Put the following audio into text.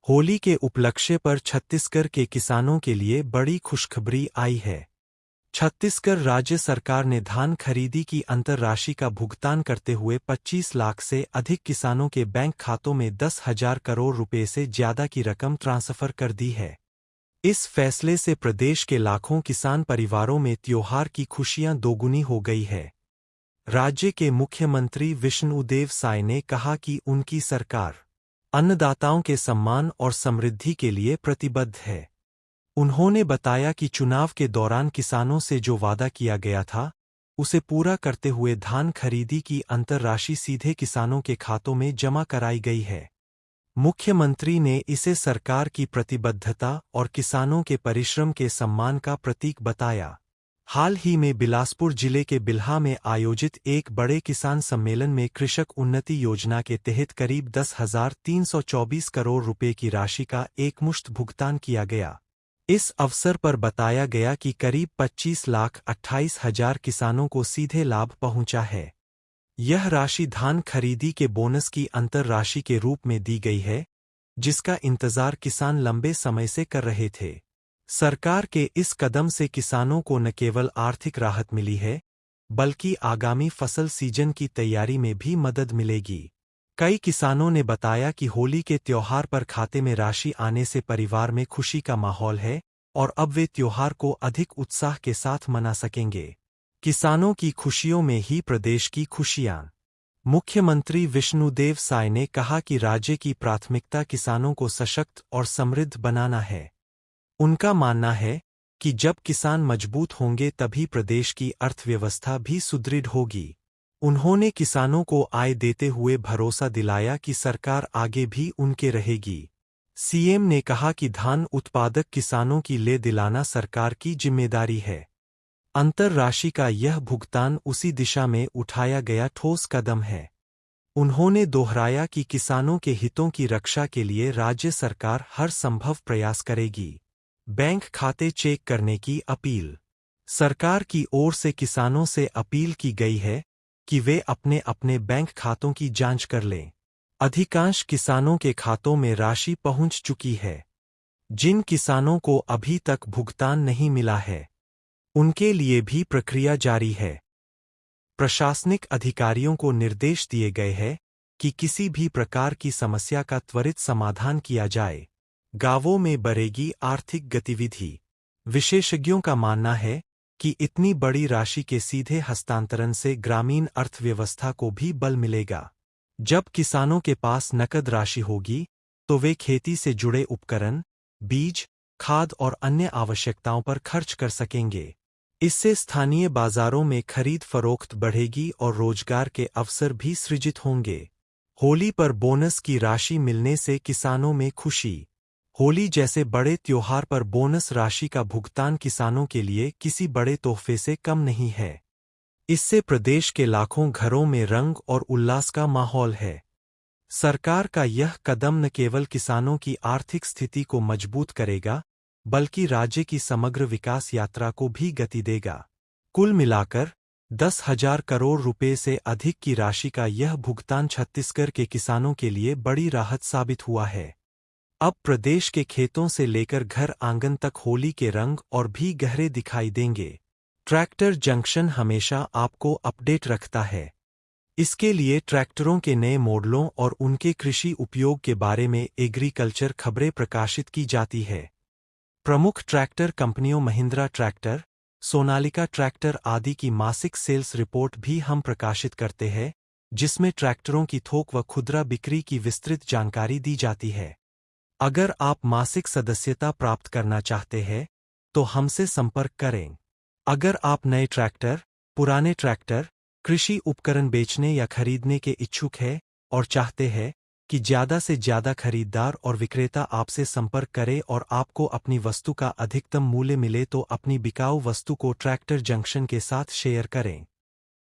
होली के उपलक्ष्य पर छत्तीसगढ़ के किसानों के लिए बड़ी खुशखबरी आई है। छत्तीसगढ़ राज्य सरकार ने धान खरीदी की अंतरराशि का भुगतान करते हुए 25 लाख से अधिक किसानों के बैंक खातों में 10,000 करोड़ रुपए से ज्यादा की रकम ट्रांसफर कर दी है। इस फैसले से प्रदेश के लाखों किसान परिवारों में त्योहार की खुशियां दोगुनी हो गई है। राज्य के मुख्यमंत्री विष्णुदेव साय ने कहा कि उनकी सरकार अन्नदाताओं के सम्मान और समृद्धि के लिए प्रतिबद्ध है। उन्होंने बताया कि चुनाव के दौरान किसानों से जो वादा किया गया था, उसे पूरा करते हुए धान खरीदी की अंतरराशि सीधे किसानों के खातों में जमा कराई गई है। मुख्यमंत्री ने इसे सरकार की प्रतिबद्धता और किसानों के परिश्रम के सम्मान का प्रतीक बताया। हाल ही में बिलासपुर जिले के बिल्हा में आयोजित एक बड़े किसान सम्मेलन में कृषक उन्नति योजना के तहत करीब 10,324 करोड़ रुपए की राशि का एकमुश्त भुगतान किया गया। इस अवसर पर बताया गया कि करीब 25,28,000 किसानों को सीधे लाभ पहुंचा है। यह राशि धान खरीदी के बोनस की अंतरराशि के रूप में दी गई है, जिसका इंतजार किसान लंबे समय से कर रहे थे। सरकार के इस कदम से किसानों को न केवल आर्थिक राहत मिली है, बल्कि आगामी फसल सीजन की तैयारी में भी मदद मिलेगी। कई किसानों ने बताया कि होली के त्योहार पर खाते में राशि आने से परिवार में खुशी का माहौल है और अब वे त्योहार को अधिक उत्साह के साथ मना सकेंगे। किसानों की खुशियों में ही प्रदेश की खुशियां। मुख्यमंत्री विष्णुदेव साय ने कहा कि राज्य की प्राथमिकता किसानों को सशक्त और समृद्ध बनाना है। उनका मानना है कि जब किसान मजबूत होंगे तभी प्रदेश की अर्थव्यवस्था भी सुदृढ़ होगी। उन्होंने किसानों को आय देते हुए भरोसा दिलाया कि सरकार आगे भी उनके रहेगी। सीएम ने कहा कि धान उत्पादक किसानों की ले दिलाना सरकार की जिम्मेदारी है। अंतरराशि का यह भुगतान उसी दिशा में उठाया गया ठोस कदम है। उन्होंने दोहराया कि किसानों के हितों की रक्षा के लिए राज्य सरकार हर संभव प्रयास करेगी। बैंक खाते चेक करने की अपील। सरकार की ओर से किसानों से अपील की गई है कि वे अपने अपने बैंक खातों की जांच कर लें। अधिकांश किसानों के खातों में राशि पहुंच चुकी है। जिन किसानों को अभी तक भुगतान नहीं मिला है, उनके लिए भी प्रक्रिया जारी है। प्रशासनिक अधिकारियों को निर्देश दिए गए हैं कि किसी भी प्रकार की समस्या का त्वरित समाधान किया जाए। गांवों में बढ़ेगी आर्थिक गतिविधि। विशेषज्ञों का मानना है कि इतनी बड़ी राशि के सीधे हस्तांतरण से ग्रामीण अर्थव्यवस्था को भी बल मिलेगा। जब किसानों के पास नकद राशि होगी, तो वे खेती से जुड़े उपकरण, बीज, खाद और अन्य आवश्यकताओं पर खर्च कर सकेंगे। इससे स्थानीय बाजारों में खरीद फरोख्त बढ़ेगी और रोजगार के अवसर भी सृजित होंगे। होली पर बोनस की राशि मिलने से किसानों में खुशी। होली जैसे बड़े त्योहार पर बोनस राशि का भुगतान किसानों के लिए किसी बड़े तोहफे से कम नहीं है। इससे प्रदेश के लाखों घरों में रंग और उल्लास का माहौल है। सरकार का यह कदम न केवल किसानों की आर्थिक स्थिति को मजबूत करेगा, बल्कि राज्य की समग्र विकास यात्रा को भी गति देगा। कुल मिलाकर 10,000 करोड़ रुपए से अधिक की राशि का यह भुगतान छत्तीसगढ़ के किसानों के लिए बड़ी राहत साबित हुआ है। अब प्रदेश के खेतों से लेकर घर आंगन तक होली के रंग और भी गहरे दिखाई देंगे। ट्रैक्टर जंक्शन हमेशा आपको अपडेट रखता है। इसके लिए ट्रैक्टरों के नए मॉडलों और उनके कृषि उपयोग के बारे में एग्रीकल्चर खबरें प्रकाशित की जाती है। प्रमुख ट्रैक्टर कंपनियों महिंद्रा ट्रैक्टर, सोनालिका ट्रैक्टर आदि की मासिक सेल्स रिपोर्ट भी हम प्रकाशित करते हैं, जिसमें ट्रैक्टरों की थोक व खुदरा बिक्री की विस्तृत जानकारी दी जाती है। अगर आप मासिक सदस्यता प्राप्त करना चाहते हैं, तो हमसे संपर्क करें। अगर आप नए ट्रैक्टर, पुराने ट्रैक्टर, कृषि उपकरण बेचने या खरीदने के इच्छुक हैं और चाहते हैं कि ज़्यादा से ज़्यादा खरीदार और विक्रेता आपसे संपर्क करें और आपको अपनी वस्तु का अधिकतम मूल्य मिले, तो अपनी बिकाऊ वस्तु को ट्रैक्टर जंक्शन के साथ शेयर करें।